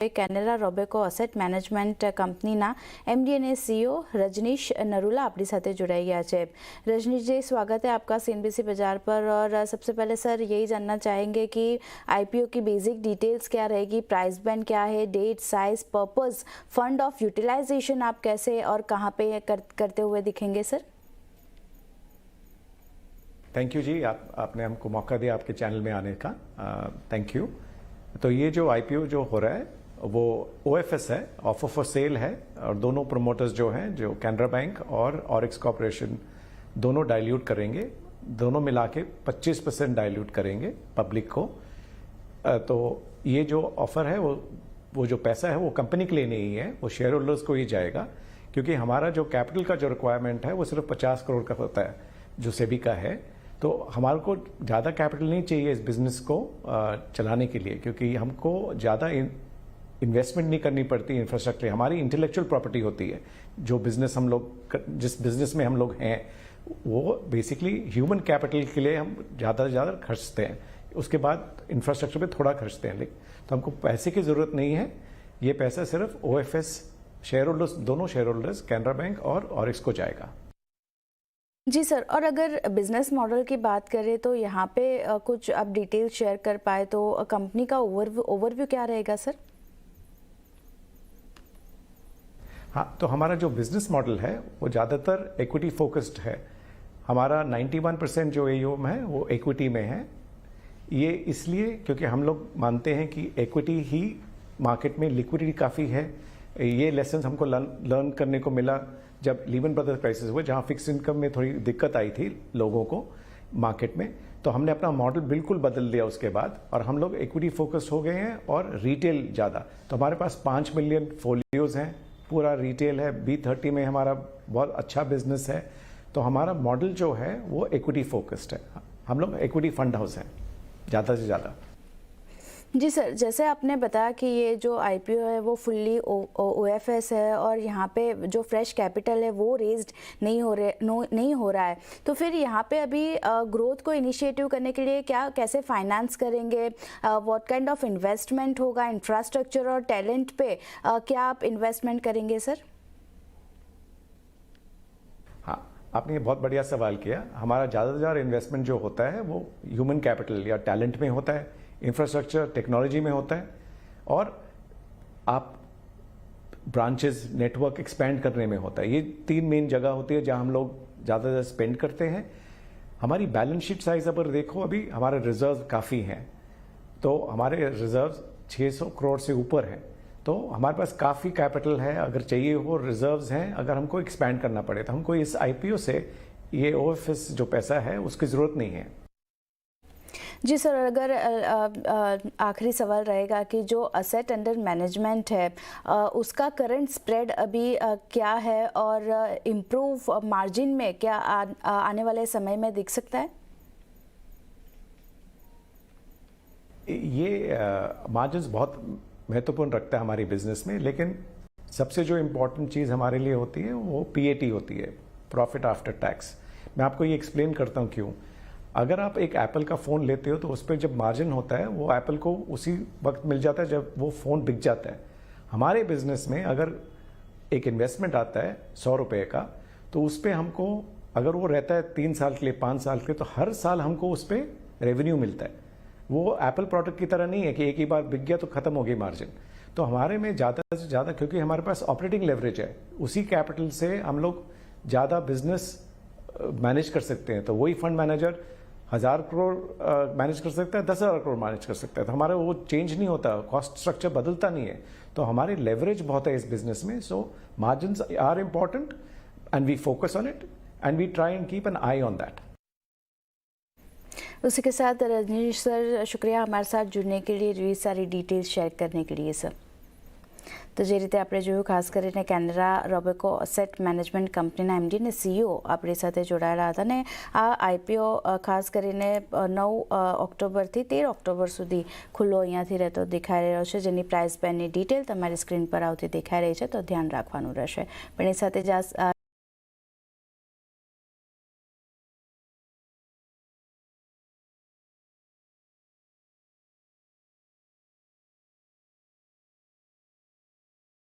Canara Robeco asset management कंपनीना MD અને CEO Rajneesh Narula अपनी साथे जुड़ाई गया है। रजनीश जी, स्वागत है आपका सीएनबीसी बाजार पर। और सबसे पहले सर यही जानना चाहेंगे कि आईपीओ की बेसिक डिटेल्स क्या रहेगी, प्राइस बैंड क्या है, date, size, purpose, fund of utilization आप कैसे और कहां पे करते हुए दिखेंगे सर? थैंक यू जी, आपने हमको मौका दिया आपके चैनल में आने का, थैंक यू। तो ये जो आईपीओ जो हो रहा है वो ओएफएस है, ऑफर फॉर सेल है, और दोनों प्रोमोटर्स जो हैं, जो कैनरा बैंक और ऑरिक्स कॉर्पोरेशन, दोनों डाइल्यूट करेंगे, दोनों मिला के 25% डाइल्यूट करेंगे पब्लिक को। तो ये जो ऑफर है वो जो पैसा है वो कंपनी के लिए नहीं है, वो शेयर होल्डर्स को ही जाएगा, क्योंकि हमारा जो कैपिटल का जो रिक्वायरमेंट है वो सिर्फ 50 करोड़ का होता है जो सेबी का है। तो हमारे को ज़्यादा कैपिटल नहीं चाहिए इस बिजनेस को चलाने के लिए, क्योंकि हमको ज़्यादा इन्वेस्टमेंट नहीं करनी पड़ती इंफ्रास्ट्रक्चर। हमारी इंटेलेक्चुअल प्रॉपर्टी होती है, जो बिजनेस हम लोग, जिस बिजनेस में हम लोग हैं, वो बेसिकली ह्यूमन कैपिटल के लिए हम ज़्यादा से ज़्यादा खर्चते हैं, उसके बाद इंफ्रास्ट्रक्चर पे थोड़ा खर्चते हैं। लेकिन तो हमको पैसे की ज़रूरत नहीं है, ये पैसा सिर्फ ओएफएस शेयर होल्डर्स, दोनों शेयर होल्डर्स कैनरा बैंक और ऑरिक्स को जाएगा। जी सर, और अगर बिजनेस मॉडल की बात करें तो यहाँ पे कुछ आप डिटेल शेयर कर पाए तो कंपनी का ओवरव्यू क्या रहेगा सर? हाँ, तो हमारा जो बिजनेस मॉडल है वो ज़्यादातर इक्विटी फोकस्ड है। हमारा 91% जो एयूएम है वो इक्विटी में है। ये इसलिए क्योंकि हम लोग मानते हैं कि इक्विटी ही मार्केट में लिक्विडिटी काफ़ी है। ये लेसन हमको लर्न करने को मिला जब लीमन ब्रदर्स क्राइसिस हुआ, जहाँ फिक्स इनकम में थोड़ी दिक्कत आई थी लोगों को मार्केट में। तो हमने अपना मॉडल बिल्कुल बदल दिया उसके बाद, और हम लोग इक्विटी फोकस्ड हो गए हैं और रिटेल ज़्यादा। तो हमारे पास 5 मिलियन फोलियोज हैं, पूरा रिटेल है, B30 में हमारा बहुत अच्छा बिजनेस है। तो हमारा मॉडल जो है वो इक्विटी फोकस्ड है, हम लोग इक्विटी फंड हाउस हैं ज़्यादा से ज़्यादा। जी सर, जैसे आपने बताया कि ये जो आईपीओ है वो फुल्ली ओएफएस है और यहाँ पे जो फ्रेश कैपिटल है वो रेज्ड नहीं हो रहा है, तो फिर यहाँ पे अभी ग्रोथ को इनिशिएटिव करने के लिए कैसे फाइनेंस करेंगे, व्हाट काइंड ऑफ इन्वेस्टमेंट होगा, इंफ्रास्ट्रक्चर और टैलेंट पे क्या आप इन्वेस्टमेंट करेंगे सर? हाँ, आपने ये बहुत बढ़िया सवाल किया। हमारा ज़्यादा से ज़्यादा इन्वेस्टमेंट जो होता है वो ह्यूमन कैपिटल या टैलेंट में होता है, इंफ्रास्ट्रक्चर टेक्नोलॉजी में होता है, और आप ब्रांचेस नेटवर्क एक्सपेंड करने में होता है। ये 3 मेन जगह होती है जहां हम लोग ज़्यादा स्पेंड करते हैं। हमारी बैलेंस शीट साइज अगर देखो, अभी हमारे रिजर्व काफ़ी हैं, तो हमारे रिजर्व 600 करोड़ से ऊपर हैं। तो हमारे पास काफ़ी कैपिटल है, अगर चाहिए हो रिजर्व्स हैं, अगर हमको एक्सपैंड करना पड़े तो हमको इस आईपीओ से ये ओएफएस जो पैसा है उसकी ज़रूरत नहीं है। जी सर, अगर आखिरी सवाल रहेगा कि जो असेट अंडर मैनेजमेंट है उसका करंट स्प्रेड अभी क्या है और इम्प्रूव मार्जिन में क्या आने वाले समय में दिख सकता है? ये मार्जिन्स बहुत महत्वपूर्ण रखता है हमारी बिजनेस में, लेकिन सबसे जो इम्पोर्टेंट चीज़ हमारे लिए होती है वो पीएटी होती है, प्रॉफिट आफ्टर टैक्स। मैं आपको ये एक्सप्लेन करता हूँ क्यों। अगर आप एक एप्पल का फ़ोन लेते हो तो उस पर जब मार्जिन होता है वो एप्पल को उसी वक्त मिल जाता है जब वो फ़ोन बिक जाता है। हमारे बिजनेस में अगर एक इन्वेस्टमेंट आता है 100 रुपये का, तो उस पर हमको, अगर वो रहता है 3 साल के लिए, 5 साल के लिए, तो हर साल हमको उस पर रेवेन्यू मिलता है। वो एप्पल प्रोडक्ट की तरह नहीं है कि एक ही बार बिक गया तो ख़त्म हो गई मार्जिन। तो हमारे में ज़्यादा से ज़्यादा, क्योंकि हमारे पास ऑपरेटिंग लेवरेज है, उसी कैपिटल से हम लोग ज़्यादा बिजनेस मैनेज कर सकते हैं। तो वही फंड मैनेजर 1000 करोड़ मैनेज कर सकता है, 10,000 करोड़ मैनेज कर सकता है। तो हमारा वो चेंज नहीं होता, कॉस्ट स्ट्रक्चर बदलता नहीं है। तो हमारी लेवरेज बहुत है इस बिजनेस में। So margins are important and we focus on it and we try and keep an eye on that. उसी के साथ रजनीश सर, शुक्रिया हमारे साथ जुड़ने के लिए, सारी डिटेल्स शेयर करने के लिए सर। तो જે રીતે આપણે જોયું, ખાસ કરીને કેનરા રોબેકો એસેટ મેનેજમેન્ટ કંપનીના એમડી અને સીઈઓ આપણી સાથે જોડાયેલા હતા અને આ આઈપીઓ ખાસ કરીને 9 ઓક્ટોબરથી 13 ઓક્ટોબર સુધી ખુલ્લો અહીંયાથી રહેતો દેખાઈ રહ્યો છે, જેની પ્રાઇસ બેન્ડની ડિટેલ તમારી સ્ક્રીન પર આવતી દેખાઈ રહી છે, તો ધ્યાન રાખવાનું રહેશે। પણ એ સાથે જ